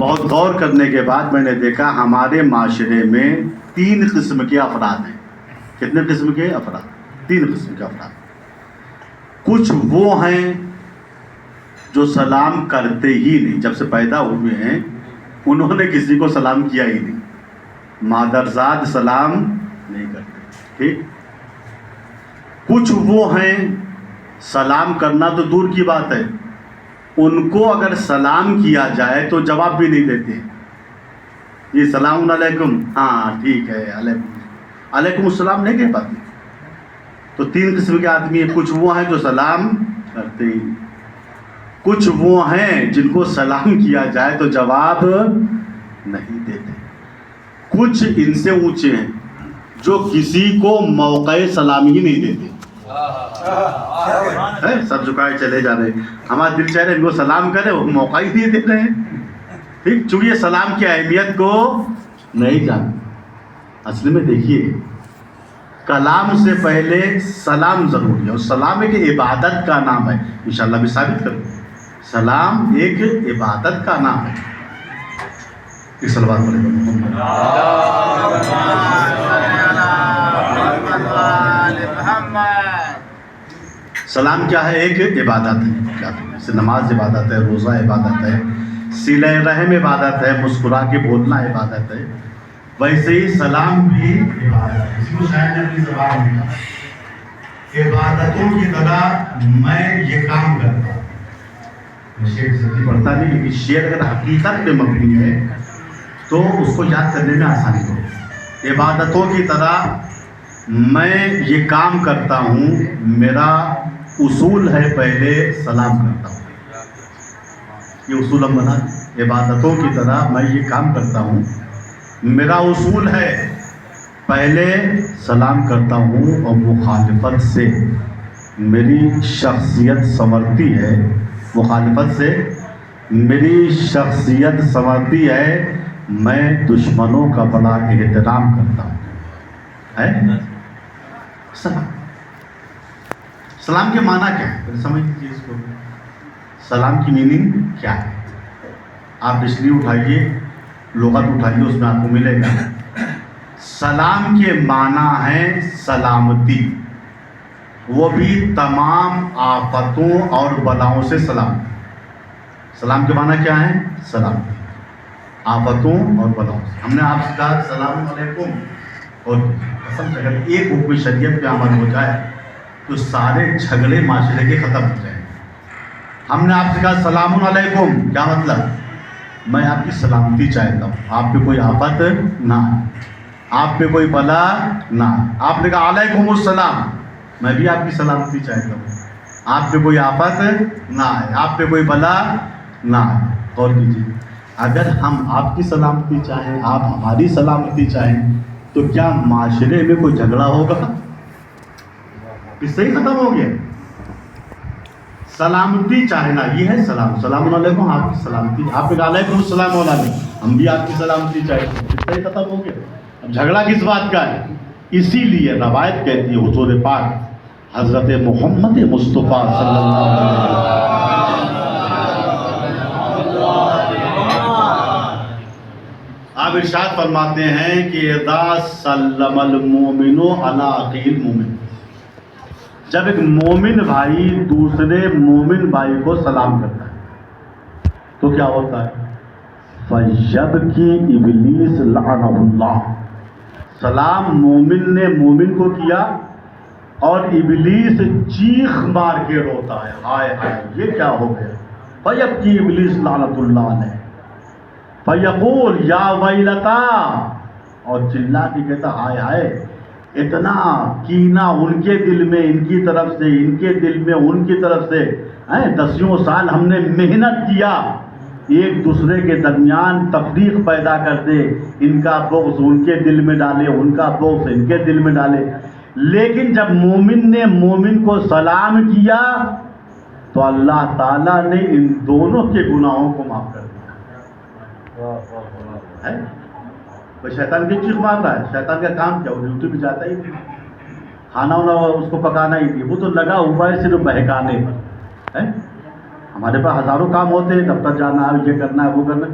بہت غور کرنے کے بعد میں نے دیکھا ہمارے معاشرے میں 3 قسم کے افراد ہیں. کتنے قسم کے افراد؟ 3 قسم کے افراد. کچھ وہ ہیں جو سلام کرتے ہی نہیں، جب سے پیدا ہوئے ہیں انہوں نے کسی کو سلام کیا ہی نہیں. مادرزاد سلام نہیں کرتے. ٹھیک. کچھ وہ ہیں سلام کرنا تو دور کی بات ہے، ان کو اگر سلام کیا جائے تو جواب بھی نہیں دیتے. یہ سلام علیکم، ہاں ٹھیک ہے، علیکم السلام نہیں کہہ پاتے. تو 3 قسم کے آدمی ہیں. کچھ وہ ہیں جو سلام کرتے ہی، کچھ وہ ہیں جن کو سلام کیا جائے تو جواب نہیں دیتے. کچھ ان سے اونچے ہیں جو کسی کو موقع سلام ہی نہیں دیتے. سب جھکائے چلے جا رہے ہیں. ہمارا دل چاہ رہا ہے ان کو سلام کرے، وہ موقع ہی نہیں دے رہے ہیں. ٹھیک. چونکہ یہ سلام کی اہمیت کو نہیں جانتے. اصل میں دیکھیے کلام سے پہلے سلام ضروری ہے، اور سلام ایک عبادت کا نام ہے. انشاءاللہ بھی ثابت کروں. سلام ایک عبادت کا نام ہے. اس صلوات علیہ سلام کیا ہے؟ ایک عبادت ہے. جیسے نماز عبادت ہے، روزہ عبادت ہے، صلہ رحم عبادت ہے، مسکرا کے بولنا عبادت ہے، ویسے ہی سلام بھی عبادت ہے. اس کو شاید نے اپنی زبان میں کہا عبادتوں کی طرح میں یہ کام کرتا ہوں. شعر سچی پڑھتا نہیں، لیکن شعر اگر حقیقت پہ مبنی ہے تو اس کو یاد کرنے میں آسانی ہو. عبادتوں کی طرح میں یہ کام کرتا ہوں، میرا اصول ہے پہلے سلام کرتا ہوں. یہ اصول ہم بنا. عبادتوں کی طرح میں یہ کام کرتا ہوں، میرا اصول ہے پہلے سلام کرتا ہوں، اور مخالفت سے میری شخصیت سنورتی ہے. مخالفت سے میری شخصیت سنورتی ہے. میں دشمنوں کا بڑا احترام کرتا ہوں. ہے سلام. سلام کے معنی کیا ہے؟ سمجھ لیجیے اس کو. سلام کی میننگ کیا ہے؟ آپ ڈکشنری اٹھائیے، لغت اٹھائیے، اس میں آپ کو ملے گا. سلام کے معنی ہے سلامتی، وہ بھی تمام آفتوں اور بلاؤں سے سلام. سلام کے معنی کیا ہے؟ سلامتی، آفتوں اور بلاؤں سے. ہم نے آپ سے کہا السلام علیکم، اور قسم سے اگر ایک حکم شریعت پہ عمل ہو جائے تو سارے جھگڑے معاشرے کے ختم ہو جائیں. ہم نے آپ سے کہا السلام علیکم، کیا مطلب؟ میں آپ کی سلامتی چاہتا ہوں، آپ پہ کوئی آفت نہ آئے، آپ پہ کوئی بلا نہ آئے. آپ نے کہا علیکم السلام، میں بھی آپ کی سلامتی چاہتا ہوں، آپ پہ کوئی آفت نہ آئے، آپ پہ کوئی بلا نہ آئے. غور کیجیے، اگر ہم آپ کی سلامتی چاہیں، آپ ہماری سلامتی چاہیں، تو کیا معاشرے میں کوئی جھگڑا ہوگا؟ اس سے ہی ختم ہو گیا. سلامتی چاہنا یہ ہے سلام. السلام علیکم، آپ کی سلامتی. آپ نے کہا علیکم السلام علیکم، ہم بھی آپ کی سلامتی چاہتے ہیں. اس سے ہی ختم ہو گیا. اب جھگڑا کس بات کا ہے؟ اسی لیے روایت کہتی ہے حضور پاک حضرت محمد مصطفیٰ صلی اللہ علیہ وسلم آپ ارشاد فرماتے ہیں کہ اذا سلم المؤمن علی اخیہ المؤمن، جب ایک مومن بھائی دوسرے مومن بھائی کو سلام کرتا ہے تو کیا ہوتا ہے؟ فَيَبْكِي ابلیس لعنہ اللہ. سلام مومن نے مومن کو کیا اور ابلیس چیخ مار کے روتا ہے، ہائے ہائے یہ کیا ہو گیا. فَيَبْكِي ابلیس لعنۃ اللہ علیہ فَيَقُولُ یا ویلتا، اور چلا کے کہتا ہائے ہائے، اتنا کینہ ان کے دل میں ان کی طرف سے، ان کے دل میں ان کی طرف سے. 10 سال ہم نے محنت کیا ایک دوسرے کے درمیان تفریق پیدا کر دے، ان کا بغض ان کے دل میں ڈالے، ان کا بغض ان کے دل میں ڈالے. لیکن جب مومن نے مومن کو سلام کیا تو اللہ تعالیٰ نے ان دونوں کے گناہوں کو معاف کر دیا. کوئی شیطان کی چیخ مار رہا ہے، شیطان کا کام کیا؟ وہ ڈیوٹی پہ جاتا ہی نہیں، کھانا وانا اس کو پکانا ہی نہیں، وہ تو لگا ہوا ہے صرف بہکانے پر. ہمارے پاس ہزاروں کام ہوتے ہیں، دفتر جانا ہے، یہ کرنا ہے، وہ کرنا ہے.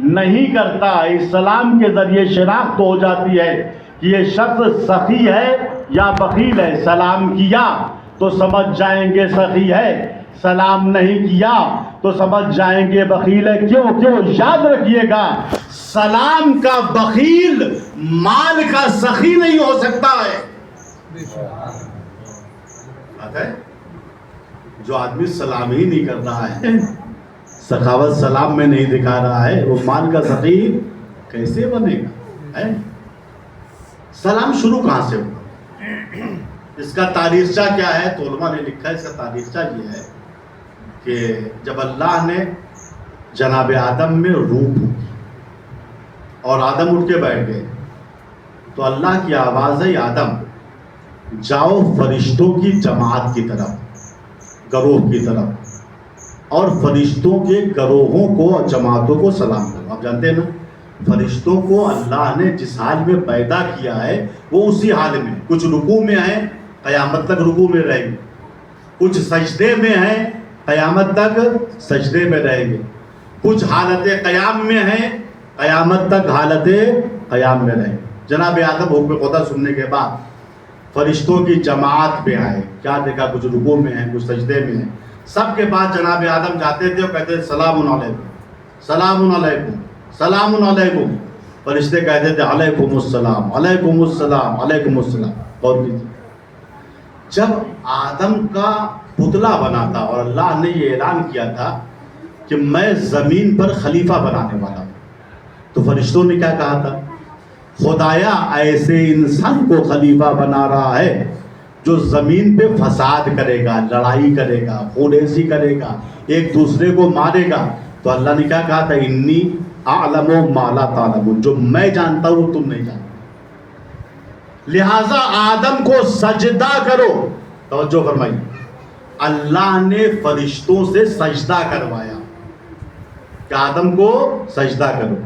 نہیں کرتا، اس سلام کے ذریعے شناخت ہو جاتی ہے کہ یہ شخص سخی ہے یا بخیل ہے۔ سلام کیا تو سمجھ جائیں گے سخی ہے، سلام نہیں کیا تو سمجھ جائیں گے بخیل ہے۔ کیوں؟ یاد رکھیے گا، سلام کا بخیل مال کا سخی نہیں ہو سکتا ہے۔ جو آدمی سلام ہی نہیں کر رہا ہے، سخاوت سلام میں نہیں دکھا رہا ہے، وہ مال کا سخی کیسے بنے گا؟ سلام شروع کہاں سے ہوا؟ اس کا تاریخچہ کیا ہے؟ تو علماء نے لکھا ہے اس کا تاریخچہ یہ ہے کہ جب اللہ نے جناب آدم میں روح پھونکی اور آدم اٹھ کے بیٹھ گئے تو اللہ کی آواز ہے، آدم جاؤ فرشتوں کی جماعت کی طرف، گروہ کی طرف، اور فرشتوں کے گروہوں کو اور جماعتوں کو سلام کرو۔ آپ جانتے ہیں نا، فرشتوں کو اللہ نے جس حال میں پیدا کیا ہے وہ اسی حال میں، کچھ رکوع میں ہیں قیامت تک رکوع میں رہیں گے، کچھ سجدے میں ہیں قیامت تک سجدے میں رہیں گے، کچھ حالت قیام میں ہیں قیامت تک حالت قیام میں رہیں گے۔ جناب آدم حکم خدا سننے کے بعد فرشتوں کی جماعت پہ آئے، کیا دیکھا؟ کچھ رکوع میں ہیں، کچھ سجدے میں ہیں۔ سب کے پاس جناب آدم جاتے تھے اور کہتے تھے سلام علیکم، سلام علیکم، سلام علیکم۔ فرشتے کہتے تھے علیکم السلام، علیکم السلام، علیکم السلام۔ اور جب آدم کا پتلا بنا تھا اور اللہ نے یہ اعلان کیا تھا کہ میں زمین پر خلیفہ بنانے والا ہوں، تو فرشتوں نے کیا کہا تھا؟ خدایا ایسے انسان کو خلیفہ بنا رہا ہے جو زمین پہ فساد کرے گا، لڑائی کرے گا، خونریزی کرے گا، ایک دوسرے کو مارے گا۔ تو اللہ نے کیا کہا تھا؟ انی اعلم ما لا تعلمون، جو میں جانتا ہوں تم نہیں جانتے، لہٰذا آدم کو سجدہ کرو۔ توجہ فرمائیے، اللہ نے فرشتوں سے سجدہ کروایا کہ آدم کو سجدہ کرو۔